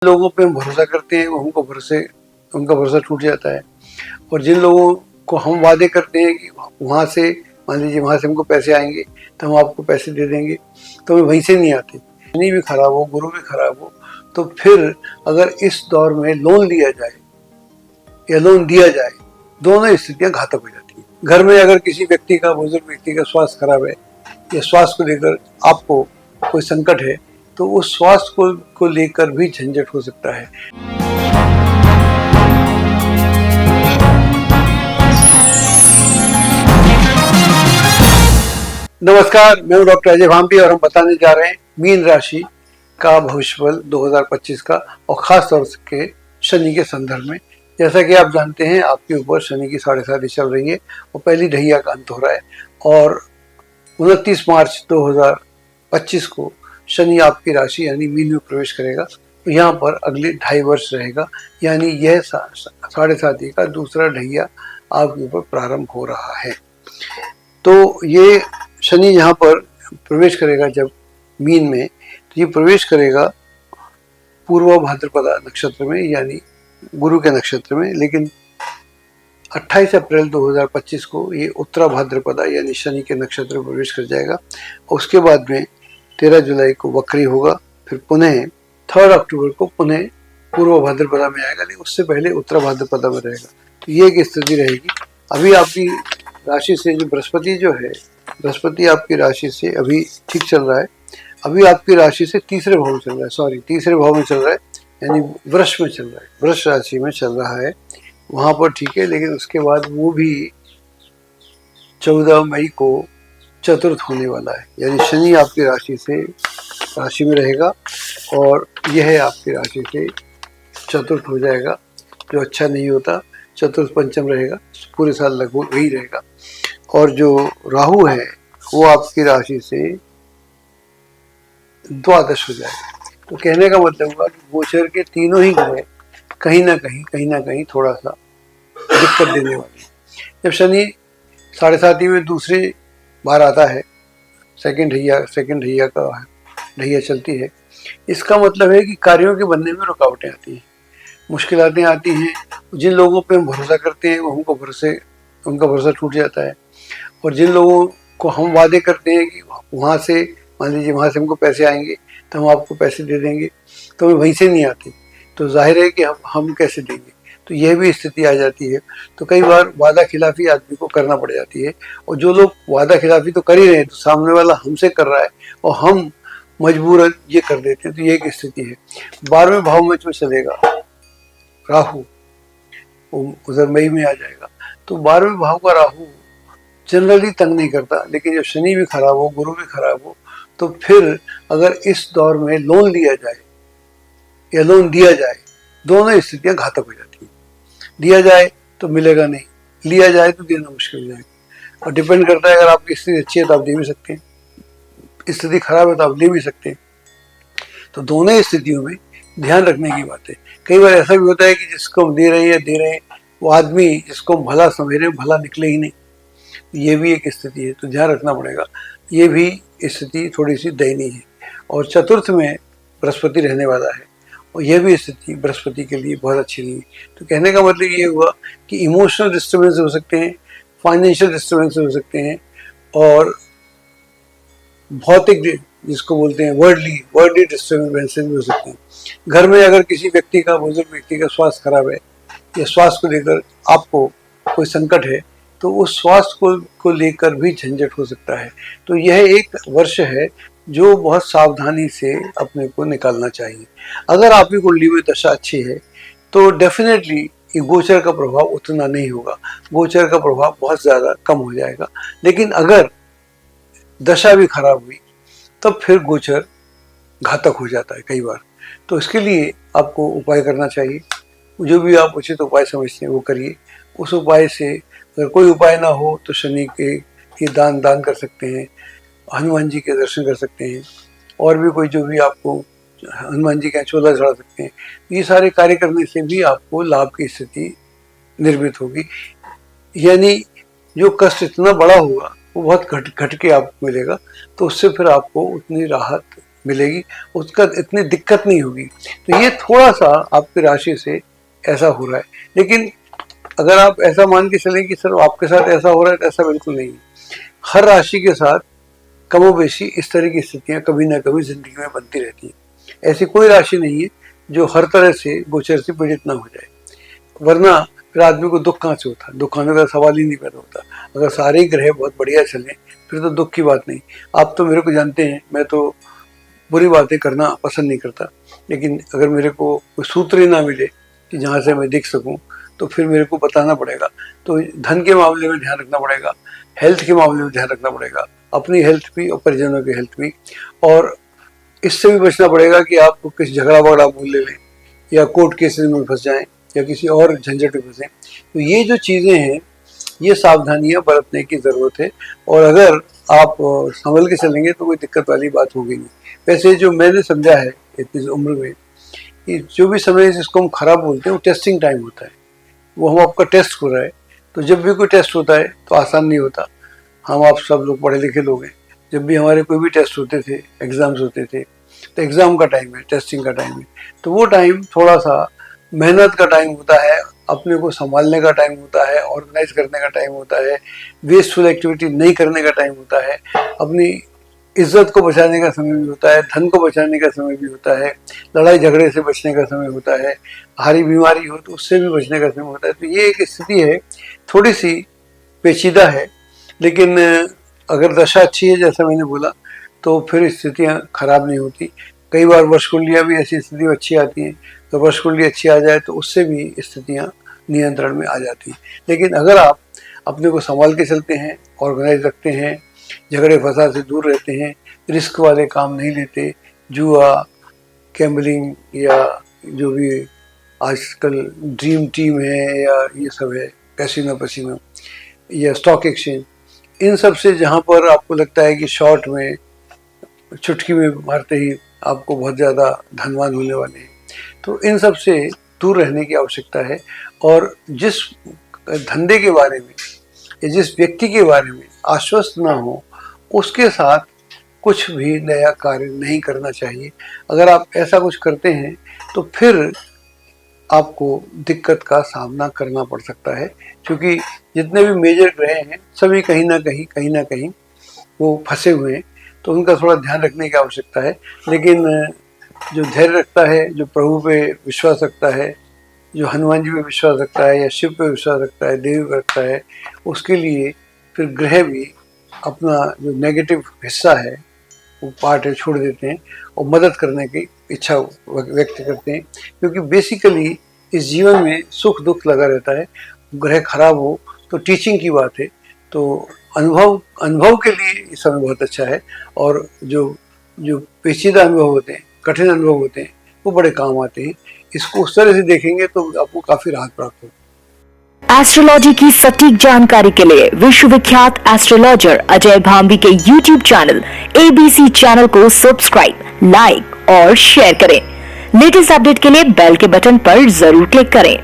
लोगों पे हम भरोसा करते हैं वो उनका भरोसा टूट जाता है। और जिन लोगों को हम वादे करते हैं कि वहाँ से, मान लीजिए वहाँ से हमको पैसे आएंगे तो हम आपको पैसे दे देंगे, तो वे वहीं से नहीं आते। शनि भी खराब हो, गुरु भी खराब हो, तो फिर अगर इस दौर में लोन लिया जाए या लोन दिया जाए, दोनों स्थितियां घातक हो जाती हैं। घर में अगर किसी व्यक्ति का, बुजुर्ग व्यक्ति का स्वास्थ्य खराब है या स्वास्थ्य को लेकर आपको कोई संकट है, तो उस स्वास्थ्य को लेकर भी झंझट हो सकता है। नमस्कार, मैं हूं डॉक्टर अजय भांपी और हम बताने जा रहे हैं मीन राशि का भविष्यफल 2025 का, और खास तौर से शनि के संदर्भ में। जैसा कि आप जानते हैं, आपके ऊपर शनि की 7.5 चल रही है और पहली ढैया का अंत हो रहा है, और 29 मार्च 2025 को शनि आपकी राशि यानी मीन में प्रवेश करेगा। तो यहाँ पर अगले 2.5 वर्ष रहेगा, यानी यह 7.5 का दूसरा ढैया आपके ऊपर प्रारंभ हो रहा है। तो ये शनि यहाँ पर प्रवेश करेगा जब मीन में, तो ये प्रवेश करेगा पूर्व भाद्रपदा नक्षत्र में, यानी गुरु के नक्षत्र में। लेकिन 28 अप्रैल 2025 को ये उत्तरा भाद्रपदा यानी शनि के नक्षत्र में प्रवेश कर जाएगा। और उसके बाद में 13 जुलाई को वक्री होगा, फिर पुनः 3 अक्टूबर को पुनः पूर्व भाद्रपदा में आएगा, लेकिन उससे पहले उत्तरा भाद्रपदा में रहेगा। तो ये एक स्थिति रहेगी। अभी आपकी राशि से जो बृहस्पति जो है, बृहस्पति आपकी राशि से अभी ठीक चल रहा है। अभी आपकी राशि से तीसरे भाव में चल रहा है, यानी वृष में चल रहा है, वृष राशि में चल रहा है, वहाँ पर ठीक है। लेकिन उसके बाद वो भी 14 मई को चतुर्थ होने वाला है, यानी शनि आपकी राशि में रहेगा और यह आपकी राशि से चतुर्थ हो जाएगा, जो अच्छा नहीं होता। चतुर्थ पंचम रहेगा, पूरे साल लगभग वही रहेगा। और जो राहु है वो आपकी राशि से द्वादश हो जाएगा। तो कहने का मतलब हुआ कि गोचर के तीनों ही ग्रह कहीं ना कहीं थोड़ा सा दिक्कत देने वाले हैं। जब शनि 7.5 में दूसरी बार आता है, सेकंड ढैया चलती है, इसका मतलब है कि कार्यों के बनने में रुकावटें आती हैं, मुश्किलातें आती हैं। जिन लोगों पे हम भरोसा करते हैं वो उनका भरोसा टूट जाता है। और जिन लोगों को हम वादे करते हैं कि वहाँ से, मान लीजिए वहाँ से हमको पैसे आएंगे तो हम आपको पैसे दे देंगे, तो वे वहीं से नहीं आते, तो जाहिर है कि हम कैसे देंगे। तो यह भी स्थिति आ जाती है। तो कई बार वादा खिलाफी आदमी को करना पड़ जाती है, और जो लोग वादा खिलाफी तो कर ही रहे हैं, तो सामने वाला हमसे कर रहा है और हम मजबूरन ये कर देते हैं। तो ये एक स्थिति है। 12वें भाव में जो चलेगा राहु, उधर मई में आ जाएगा। तो 12वें भाव का राहु जनरली तंग नहीं करता, लेकिन जब शनि भी खराब हो, गुरु भी खराब हो, तो फिर अगर इस दौर में लोन लिया जाए या लोन दिया जाए, दोनों स्थितियां घातक हो जाती हैं। दिया जाए तो मिलेगा नहीं, लिया जाए तो देना मुश्किल हो जाएगा। और डिपेंड करता है, अगर आपकी स्थिति अच्छी है तो आप दे भी सकते हैं, स्थिति खराब है तो आप ले भी सकते हैं। तो दोनों स्थितियों में ध्यान रखने की बात है। कई बार ऐसा भी होता है कि जिसको हम दे रहे हैं वो आदमी जिसको हम भला समझ रहे हैं भला निकले ही नहीं। ये भी एक स्थिति है, तो ध्यान रखना पड़ेगा। ये भी स्थिति थोड़ी सी दयनीय है। और चतुर्थ में बृहस्पति रहने वाला है, और यह भी स्थिति बृहस्पति के लिए बहुत अच्छी नहीं है। तो कहने का मतलब ये हुआ कि इमोशनल डिस्टर्बेंस हो सकते हैं, फाइनेंशियल डिस्टर्बेंस हो सकते हैं, और भौतिक जिसको बोलते हैं वर्डली डिस्टर्बेंसेस भी हो सकते हैं। घर में अगर किसी व्यक्ति का, बुजुर्ग व्यक्ति का स्वास्थ्य खराब है या स्वास्थ्य को लेकर आपको कोई संकट है, तो उस स्वास्थ्य को लेकर भी झंझट हो सकता है। तो यह एक वर्ष है जो बहुत सावधानी से अपने को निकालना चाहिए। अगर आपकी कुंडली में दशा अच्छी है तो डेफिनेटली ये गोचर का प्रभाव उतना नहीं होगा, गोचर का प्रभाव बहुत ज़्यादा कम हो जाएगा। लेकिन अगर दशा भी खराब हुई तब फिर गोचर घातक हो जाता है कई बार। तो इसके लिए आपको उपाय करना चाहिए, जो भी आप उचित उपाय समझते हैं वो करिए। उस उपाय से अगर कोई उपाय ना हो तो शनि के दान कर सकते हैं, हनुमान जी के दर्शन कर सकते हैं, और भी कोई जो भी आपको, हनुमान जी का चोला चढ़ा सकते हैं। ये सारे कार्य करने से भी आपको लाभ की स्थिति निर्मित होगी, यानी जो कष्ट इतना बड़ा होगा वो बहुत घट के आपको मिलेगा। तो उससे फिर आपको उतनी राहत मिलेगी, उसका इतनी दिक्कत नहीं होगी। तो ये थोड़ा सा आपकी राशि से ऐसा हो रहा है। लेकिन अगर आप ऐसा मान के चलें कि सर आपके साथ ऐसा हो रहा है, तो ऐसा बिल्कुल नहीं है। हर राशि के साथ कमोबेशी इस तरह की स्थितियां कभी ना कभी जिंदगी में बनती रहती हैं। ऐसी कोई राशि नहीं है जो हर तरह से गोचर से पीड़ित ना हो जाए, वरना फिर आदमी को दुख कहाँ से होता, दुख आने का सवाल ही नहीं पैदा होता। अगर सारे ग्रह बहुत बढ़िया चले फिर तो दुख की बात नहीं। आप तो मेरे को जानते हैं, मैं तो बुरी बातें करना पसंद नहीं करता, लेकिन अगर मेरे को कोई सूत्र ही ना मिले कि जहाँ से मैं दिख सकूं, तो फिर मेरे को बताना पड़ेगा। तो धन के मामले में ध्यान रखना पड़ेगा, हेल्थ के मामले में ध्यान रखना पड़ेगा, अपनी हेल्थ भी और परिजनों की हेल्थ भी। और इससे भी बचना पड़ेगा कि आप किसी झगड़ा वगड़ा बोल ले या कोर्ट केसेस में फंस जाएं या किसी और झंझट में फंसे। तो ये जो चीज़ें हैं, ये सावधानियां बरतने की ज़रूरत है। और अगर आप संभल के चलेंगे तो कोई दिक्कत वाली बात होगी नहीं। वैसे जो मैंने समझा है इतनी उम्र में कि जो भी समय जिसको हम खराब बोलते हैं वो टेस्टिंग टाइम होता है, वो हम आपका टेस्ट हो रहा है। तो जब भी कोई टेस्ट होता है तो आसान नहीं होता। हम आप सब लोग पढ़े लिखे लोग हैं, जब भी हमारे कोई भी टेस्ट होते थे, एग्ज़ाम्स होते थे, तो एग्ज़ाम का टाइम है, टेस्टिंग का टाइम है। तो वो टाइम थोड़ा सा मेहनत का टाइम होता है, अपने को संभालने का टाइम होता है, ऑर्गेनाइज करने का टाइम होता है, वेस्टफुल एक्टिविटी नहीं करने का टाइम होता है, अपनी इज्जत को बचाने का समय भी होता है, धन को बचाने का समय भी होता है, लड़ाई झगड़े से बचने का समय होता है, भारी बीमारी हो तो उससे भी बचने का समय होता है। तो ये एक स्थिति है, थोड़ी सी पेचीदा है, लेकिन अगर दशा अच्छी है जैसा मैंने बोला तो फिर स्थितियाँ खराब नहीं होती। कई बार वर्ष कुंडलियाँ भी ऐसी स्थिति अच्छी आती हैं, तो वर्ष कुंडली अच्छी आ जाए तो उससे भी स्थितियाँ नियंत्रण में आ जाती हैं। लेकिन अगर आप अपने को संभाल के चलते हैं, ऑर्गेनाइज रखते हैं, झगड़े फसाद से दूर रहते हैं, रिस्क वाले काम नहीं लेते, जुआ, गैम्बलिंग या जो भी आजकल ड्रीम टीम है या ये सब है, कैसीनो पसीनो या स्टॉक एक्सचेंज, इन सब से जहाँ पर आपको लगता है कि शॉर्ट में चुटकी में मारते ही आपको बहुत ज़्यादा धनवान होने वाले हैं, तो इन सब से दूर रहने की आवश्यकता है। और जिस धंधे के बारे में या जिस व्यक्ति के बारे में आश्वस्त ना हो, उसके साथ कुछ भी नया कार्य नहीं करना चाहिए। अगर आप ऐसा कुछ करते हैं तो फिर आपको दिक्कत का सामना करना पड़ सकता है, क्योंकि जितने भी मेजर ग्रह हैं सभी कहीं ना कहीं वो फंसे हुए हैं। तो उनका थोड़ा ध्यान रखने की आवश्यकता है। लेकिन जो धैर्य रखता है, जो प्रभु पे विश्वास रखता है, जो हनुमान जी पे विश्वास रखता है या शिव पे विश्वास रखता है, देवी पे रखता है, उसके लिए फिर ग्रह भी अपना जो नेगेटिव हिस्सा है वो पार्ट है छोड़ देते हैं और मदद करने की इच्छा व्यक्त करते हैं। क्योंकि बेसिकली इस जीवन में सुख दुख लगा रहता है। ग्रह खराब हो तो टीचिंग की बात है, तो अनुभव के लिए इस समय बहुत अच्छा है। और जो पेचीदा अनुभव होते हैं, कठिन अनुभव होते हैं, वो बड़े काम आते हैं। इसको उस तरह से देखेंगे तो आपको काफी राहत प्राप्त होगी। एस्ट्रोलॉजी की सटीक जानकारी के लिए विश्वविख्यात एस्ट्रोलॉजर अजय भांबी के YouTube चैनल ABC चैनल को सब्सक्राइब, लाइक और शेयर करें। लेटेस्ट अपडेट के लिए बेल के बटन पर जरूर क्लिक करें।